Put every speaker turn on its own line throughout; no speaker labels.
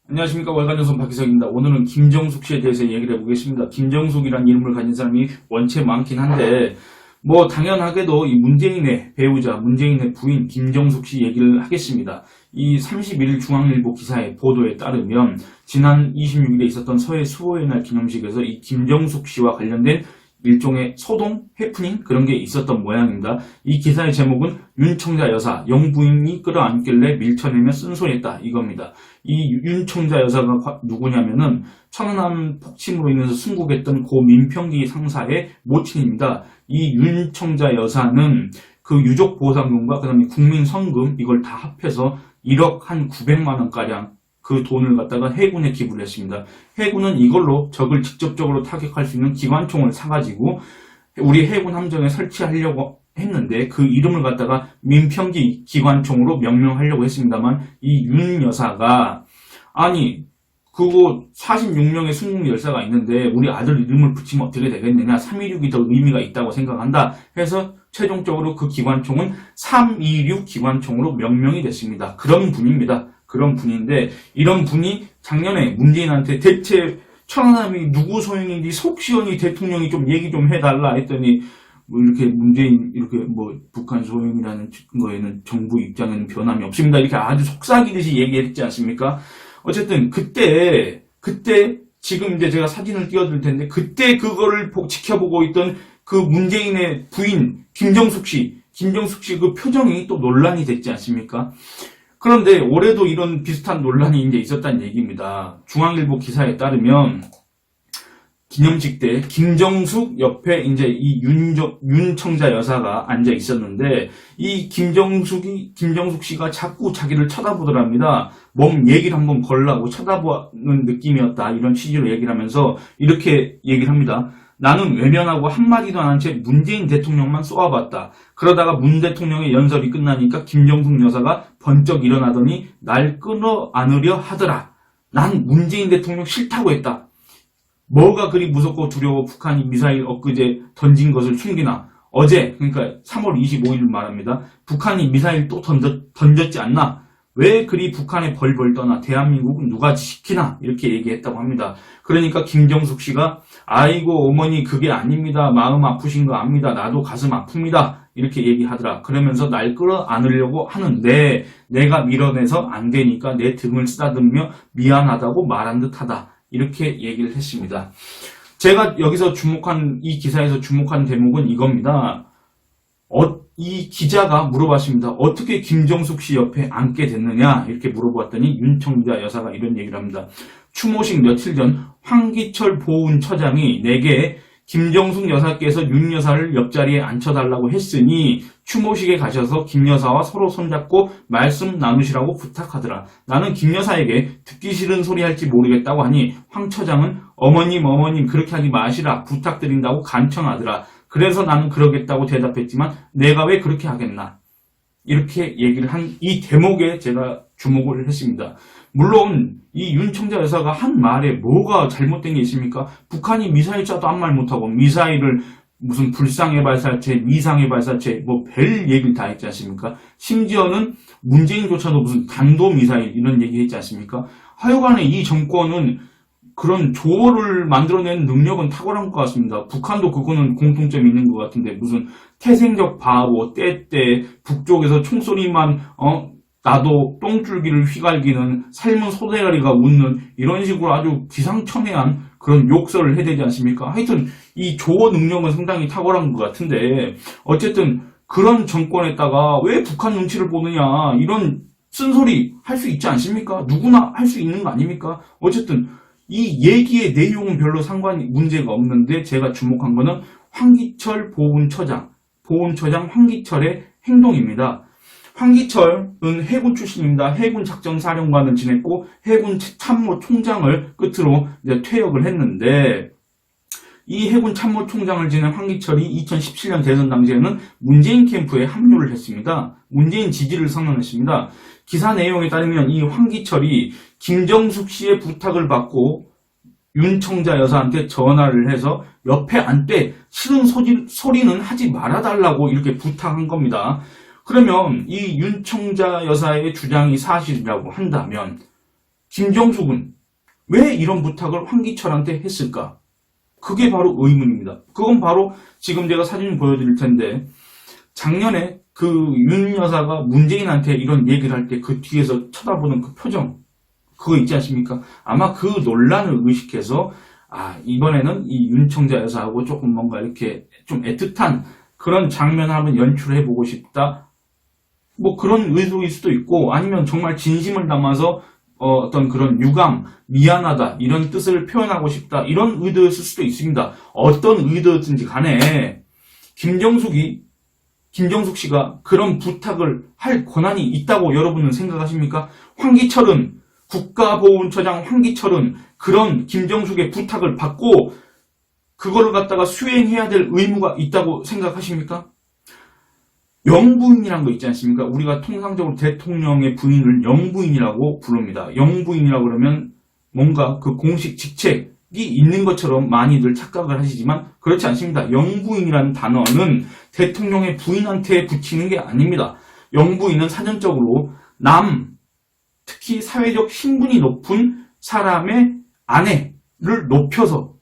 안녕하십니까. 월간조선 박희석입니다. 오늘은 김정숙 씨에 대해서 얘기를 해보겠습니다. 김정숙이라는 이름을 가진 사람이 원체 많긴 한데 당연하게도 이 문재인의 배우자, 문재인의 부인 김정숙 씨 얘기를 하겠습니다. 이 31일 중앙일보 기사의 보도에 따르면 지난 26일에 있었던 서해 수호의 날 기념식에서 이 김정숙 씨와 관련된 일종의 소동, 해프닝 그런 게 있었던 모양입니다. 이 기사의 제목은 윤청자 여사, 영부인이 끌어안길래 밀쳐내며 쓴소리했다 이겁니다. 이 윤청자 여사가 누구냐면은 천안함 폭침으로 인해서 순국했던 고 민평기 상사의 모친입니다. 이 윤청자 여사는 그 유족보상금과 그 다음에 국민성금 이걸 다 합해서 1억 한 900만 원가량 그 돈을 갖다가 해군에 기부를 했습니다. 해군은 이걸로 적을 직접적으로 타격할 수 있는 기관총을 사가지고 우리 해군 함정에 설치하려고 했는데 그 이름을 갖다가 민평기 기관총으로 명명하려고 했습니다만 이 윤 여사가 아니 그거 46명의 순국 열사가 있는데 우리 아들 이름을 붙이면 어떻게 되겠느냐, 326이 더 의미가 있다고 생각한다 해서 최종적으로 그 기관총은 326 기관총으로 명명이 됐습니다. 그런 분입니다. 그런 분인데 이런 분이 작년에 문재인한테 대체 천안함이 누구 소행인지 속 시원히 대통령이 좀 얘기 좀 해달라 했더니 뭐 이렇게 문재인 이렇게 뭐 북한 소행이라는 거에는 정부 입장에는 변함이 없습니다. 이렇게 아주 속삭이듯이 얘기했지 않습니까? 어쨌든 그때 지금 이제 제가 사진을 띄워드릴 텐데 그때 그거를 지켜보고 있던 그 문재인의 부인 김정숙 씨 그 표정이 또 논란이 됐지 않습니까? 그런데 올해도 이런 비슷한 논란이 이제 있었다는 얘기입니다. 중앙일보 기사에 따르면 기념식 때 김정숙 옆에 이제 이 윤청자 여사가 앉아 있었는데 이 김정숙 씨가 자꾸 자기를 쳐다보더랍니다. 몸 얘기를 한번 걸라고 쳐다보는 느낌이었다. 이런 취지로 얘기를 하면서 이렇게 얘기를 합니다. 나는 외면하고 한마디도 안 한 채 문재인 대통령만 쏘아봤다. 그러다가 문 대통령의 연설이 끝나니까 김정숙 여사가 번쩍 일어나더니 날 끊어 안으려 하더라. 난 문재인 대통령 싫다고 했다. 뭐가 그리 무섭고 두려워 북한이 미사일 엊그제 던진 것을 숨기나. 어제 그러니까 3월 25일 말합니다. 북한이 미사일 또 던졌지 않나. 왜 그리 북한에 벌벌 떠나 대한민국은 누가 지키나 이렇게 얘기했다고 합니다. 그러니까 김정숙 씨가 아이고 어머니 그게 아닙니다. 마음 아프신 거 압니다. 나도 가슴 아픕니다. 이렇게 얘기하더라. 그러면서 날 끌어안으려고 하는데 내가 밀어내서 안 되니까 내 등을 쓰다듬으며 미안하다고 말한 듯하다. 이렇게 얘기를 했습니다. 제가 여기서 이 기사에서 주목한 대목은 이겁니다. 이 기자가 물어봤습니다. 어떻게 김정숙 씨 옆에 앉게 됐느냐 이렇게 물어봤더니 윤청자 여사가 이런 얘기를 합니다. 추모식 며칠 전 황기철 보훈처장이 내게 김정숙 여사께서 윤 여사를 옆자리에 앉혀달라고 했으니 추모식에 가셔서 김 여사와 서로 손잡고 말씀 나누시라고 부탁하더라. 나는 김 여사에게 듣기 싫은 소리 할지 모르겠다고 하니 황 처장은 어머님 그렇게 하지 마시라 부탁드린다고 간청하더라. 그래서 나는 그러겠다고 대답했지만 내가 왜 그렇게 하겠나. 이렇게 얘기를 한 이 대목에 제가 주목을 했습니다. 물론 이 윤청자 여사가 한 말에 뭐가 잘못된 게 있습니까? 북한이 미사일 쏴도 아무 말 못하고 미사일을 무슨 불상의 발사체, 미상의 발사체 뭐 별 얘기를 다 했지 않습니까? 심지어는 문재인조차도 무슨 단도미사일 이런 얘기 했지 않습니까? 하여간에 이 정권은 그런 조어를 만들어내는 능력은 탁월한 것 같습니다. 북한도 그거는 공통점이 있는 것 같은데 무슨 태생적 바보, 때때 북쪽에서 총소리만 나도 똥줄기를 휘갈기는 삶은 소대가리가 웃는 이런 식으로 아주 기상천외한 그런 욕설을 해대지 않습니까? 하여튼 이 조어 능력은 상당히 탁월한 것 같은데 어쨌든 그런 정권에다가 왜 북한 눈치를 보느냐 이런 쓴소리 할 수 있지 않습니까? 누구나 할 수 있는 거 아닙니까? 어쨌든 이 얘기의 내용은 별로 문제가 없는데 제가 주목한 거는 황기철 보훈처장 황기철의 행동입니다. 황기철은 해군 출신입니다. 해군 작전사령관을 지냈고 해군 참모총장을 끝으로 이제 퇴역을 했는데 이 해군 참모총장을 지낸 황기철이 2017년 대선 당시에는 문재인 캠프에 합류를 했습니다. 문재인 지지를 선언했습니다. 기사 내용에 따르면 이 황기철이 김정숙 씨의 부탁을 받고 윤청자 여사한테 전화를 해서 옆에 앉되 싫은 소리는 하지 말아달라고 이렇게 부탁한 겁니다. 그러면 이 윤청자 여사의 주장이 사실이라고 한다면 김정숙은 왜 이런 부탁을 황기철한테 했을까? 그게 바로 의문입니다. 그건 바로 지금 제가 사진 보여드릴 텐데 작년에 그 윤 여사가 문재인한테 이런 얘기를 할 때 그 뒤에서 쳐다보는 그 표정 그거 있지 않습니까? 아마 그 논란을 의식해서 이번에는 이 윤 청자 여사하고 조금 뭔가 이렇게 좀 애틋한 그런 장면을 한번 연출해보고 싶다. 뭐 그런 의도일 수도 있고 아니면 정말 진심을 담아서 어떤 그런 유감, 미안하다 이런 뜻을 표현하고 싶다 이런 의도였을 수도 있습니다. 어떤 의도였든지 간에 김정숙 씨가 그런 부탁을 할 권한이 있다고 여러분은 생각하십니까? 국가보훈처장 황기철은 그런 김정숙의 부탁을 받고 그거를 갖다가 수행해야 될 의무가 있다고 생각하십니까? 영부인이라는 거 있지 않습니까? 우리가 통상적으로 대통령의 부인을 영부인이라고 부릅니다. 영부인이라고 그러면 뭔가 그 공식 직책이 있는 것처럼 많이들 착각을 하시지만 그렇지 않습니다. 영부인이라는 단어는 대통령의 부인한테 붙이는 게 아닙니다. 영부인은 사전적으로 특히 사회적 신분이 높은 사람의 아내를 높여서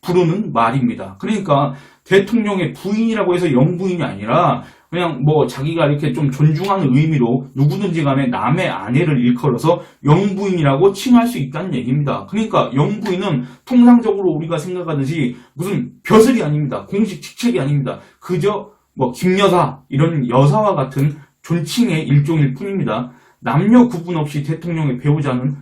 부르는 말입니다. 그러니까 대통령의 부인이라고 해서 영부인이 아니라 그냥 뭐 자기가 이렇게 좀 존중하는 의미로 누구든지 간에 남의 아내를 일컬어서 영부인이라고 칭할 수 있다는 얘기입니다. 그러니까 영부인은 통상적으로 우리가 생각하듯이 무슨 벼슬이 아닙니다. 공식 직책이 아닙니다. 그저 뭐 김여사 이런 여사와 같은 존칭의 일종일 뿐입니다. 남녀 구분 없이 대통령의 배우자는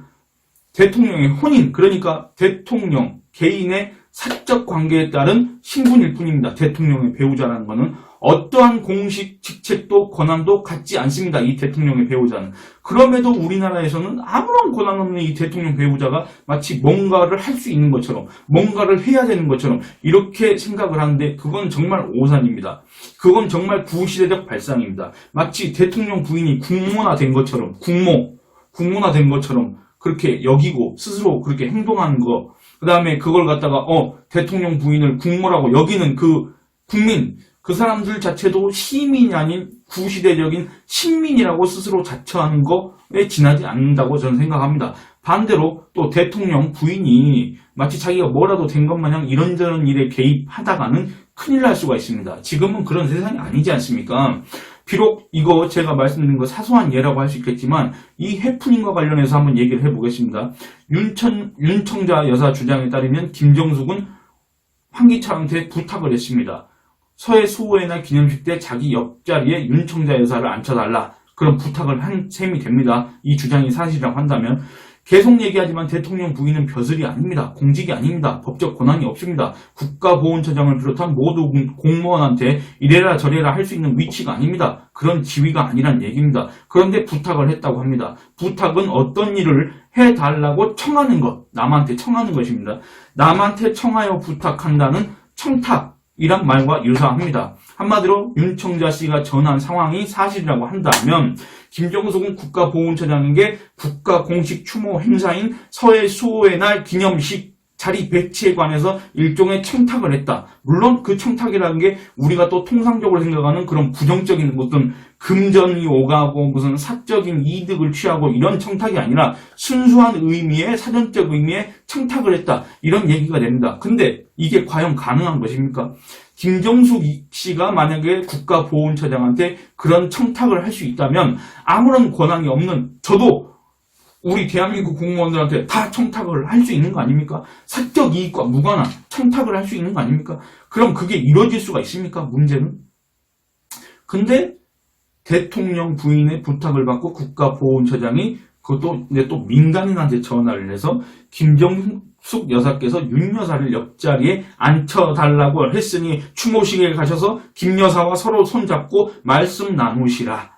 대통령의 혼인, 그러니까 대통령 개인의 사적 관계에 따른 신분일 뿐입니다. 대통령의 배우자라는 것은 어떠한 공식 직책도 권한도 갖지 않습니다. 이 대통령의 배우자는. 그럼에도 우리나라에서는 아무런 권한 없는 이 대통령 배우자가 마치 뭔가를 할 수 있는 것처럼 뭔가를 해야 되는 것처럼 이렇게 생각을 하는데 그건 정말 오산입니다. 그건 정말 구시대적 발상입니다. 마치 대통령 부인이 국모나 된 것처럼 국모나 된 것처럼 그렇게 여기고 스스로 그렇게 행동하는 거, 그 다음에 그걸 갖다가 대통령 부인을 국모라고 여기는 그 국민, 그 사람들 자체도 시민이 아닌 구시대적인 신민이라고 스스로 자처하는 거에 지나지 않는다고 저는 생각합니다. 반대로 또 대통령 부인이 마치 자기가 뭐라도 된 것 마냥 이런저런 일에 개입하다가는 큰일 날 수가 있습니다. 지금은 그런 세상이 아니지 않습니까? 비록 이거 제가 말씀드린 거 사소한 예라고 할 수 있겠지만 이 해프닝과 관련해서 한번 얘기를 해보겠습니다. 윤청자 여사 주장에 따르면 김정숙은 황기철한테 부탁을 했습니다. 서해 수호의 날 기념식 때 자기 옆자리에 윤청자 여사를 앉혀달라 그런 부탁을 한 셈이 됩니다. 이 주장이 사실이라고 한다면 계속 얘기하지만 대통령 부인은 벼슬이 아닙니다. 공직이 아닙니다. 법적 권한이 없습니다. 국가보훈처장을 비롯한 모두 공무원한테 이래라 저래라 할 수 있는 위치가 아닙니다. 그런 지위가 아니란 얘기입니다. 그런데 부탁을 했다고 합니다. 부탁은 어떤 일을 해달라고 청하는 것, 남한테 청하는 것입니다. 남한테 청하여 부탁한다는 청탁이란 말과 유사합니다. 한마디로 윤청자 씨가 전한 상황이 사실이라고 한다면 김정숙은 국가보훈처장에게 국가 공식 추모 행사인 서해 수호의 날 기념식 자리 배치에 관해서 일종의 청탁을 했다. 물론 그 청탁이라는 게 우리가 또 통상적으로 생각하는 그런 부정적인 어떤 금전이 오가고 무슨 사적인 이득을 취하고 이런 청탁이 아니라 순수한 의미의 사전적 의미의 청탁을 했다. 이런 얘기가 됩니다. 근데 이게 과연 가능한 것입니까? 김정숙 씨가 만약에 국가보훈처장한테 그런 청탁을 할 수 있다면 아무런 권한이 없는 저도 우리 대한민국 공무원들한테 다 청탁을 할 수 있는 거 아닙니까? 사적 이익과 무관한 청탁을 할 수 있는 거 아닙니까? 그럼 그게 이루어질 수가 있습니까? 문제는. 근데 대통령 부인의 부탁을 받고 국가보훈처장이 그것도 근데 또 민간인한테 전화를 해서 김정숙 여사께서 윤 여사를 옆자리에 앉혀달라고 했으니 추모식에 가셔서 김 여사와 서로 손잡고 말씀 나누시라.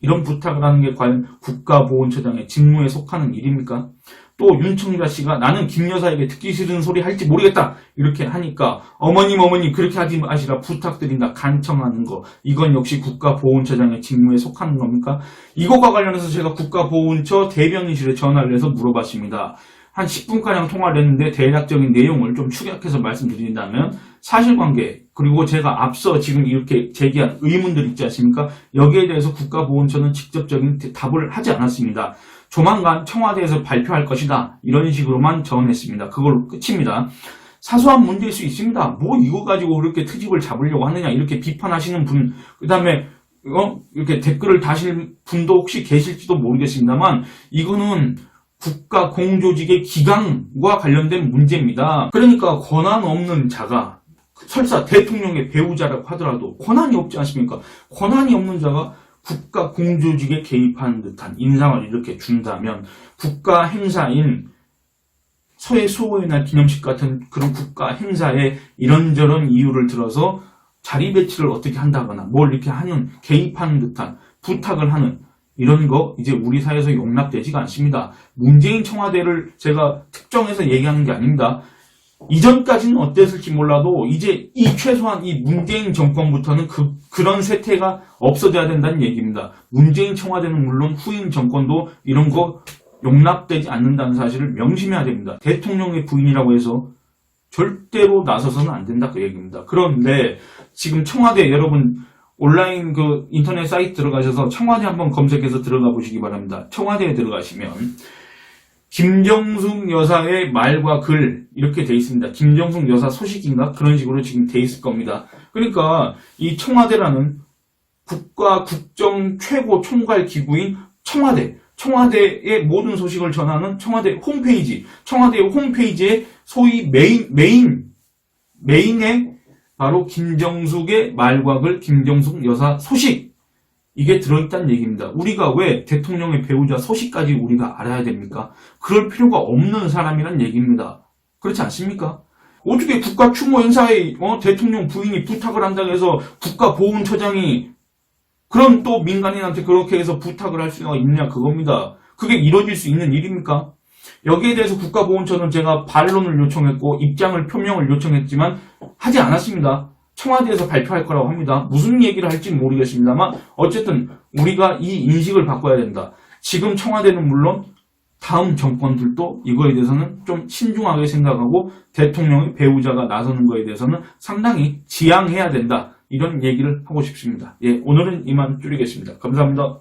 이런 부탁을 하는 게 과연 국가보훈처장의 직무에 속하는 일입니까? 또 윤청자 씨가 나는 김 여사에게 듣기 싫은 소리 할지 모르겠다 이렇게 하니까 어머님 그렇게 하지 마시라 부탁드린다 간청하는 거 이건 역시 국가보훈처장의 직무에 속하는 겁니까? 이것과 관련해서 제가 국가보훈처 대변인실에 전화를 해서 물어봤습니다. 한 10분가량 통화를 했는데 대략적인 내용을 좀 축약해서 말씀드린다면 사실관계 그리고 제가 앞서 지금 이렇게 제기한 의문들 있지 않습니까? 여기에 대해서 국가보훈처는 직접적인 답을 하지 않았습니다. 조만간 청와대에서 발표할 것이다. 이런 식으로만 전했습니다. 그걸로 끝입니다. 사소한 문제일 수 있습니다. 뭐 이거 가지고 그렇게 트집을 잡으려고 하느냐 이렇게 비판하시는 분, 그 다음에 이렇게 댓글을 다실 분도 혹시 계실지도 모르겠습니다만 이거는 국가 공조직의 기강과 관련된 문제입니다. 그러니까 권한 없는 자가 설사 대통령의 배우자라고 하더라도 권한이 없지 않습니까? 권한이 없는 자가 국가 공조직에 개입하는 듯한 인상을 이렇게 준다면 국가 행사인 서해 수호의 날 기념식 같은 그런 국가 행사에 이런저런 이유를 들어서 자리 배치를 어떻게 한다거나 뭘 이렇게 하는 개입하는 듯한 부탁을 하는 이런 거 이제 우리 사회에서 용납되지가 않습니다. 문재인 청와대를 제가 특정해서 얘기하는 게 아닙니다. 이전까지는 어땠을지 몰라도 이제 최소한 이 문재인 정권부터는 그런 세태가 없어져야 된다는 얘기입니다. 문재인 청와대는 물론 후임 정권도 이런 거 용납되지 않는다는 사실을 명심해야 됩니다. 대통령의 부인이라고 해서 절대로 나서서는 안 된다 그 얘기입니다. 그런데 지금 청와대 여러분 온라인 그 인터넷 사이트 들어가셔서 청와대 한번 검색해서 들어가 보시기 바랍니다. 청와대에 들어가시면 김정숙 여사의 말과 글 이렇게 돼 있습니다. 김정숙 여사 소식인가? 그런 식으로 지금 돼 있을 겁니다. 그러니까 이 청와대라는 국가 국정 최고 총괄 기구인 청와대의 모든 소식을 전하는 청와대 홈페이지에 소위 메인에 바로 김정숙의 말과 글, 김정숙 여사 소식 이게 들어있다는 얘기입니다. 우리가 왜 대통령의 배우자 소식까지 우리가 알아야 됩니까? 그럴 필요가 없는 사람이란 얘기입니다. 그렇지 않습니까? 어떻게 국가 추모 행사에 대통령 부인이 부탁을 한다고 해서 국가보훈처장이 그런 또 민간인한테 그렇게 해서 부탁을 할 수가 있느냐 그겁니다. 그게 이루어질 수 있는 일입니까? 여기에 대해서 국가보훈처는 제가 반론을 요청했고 입장을 표명을 요청했지만 하지 않았습니다. 청와대에서 발표할 거라고 합니다. 무슨 얘기를 할지는 모르겠습니다만 어쨌든 우리가 이 인식을 바꿔야 된다. 지금 청와대는 물론 다음 정권들도 이거에 대해서는 좀 신중하게 생각하고 대통령의 배우자가 나서는 거에 대해서는 상당히 지양해야 된다. 이런 얘기를 하고 싶습니다. 예, 오늘은 이만 줄이겠습니다. 감사합니다.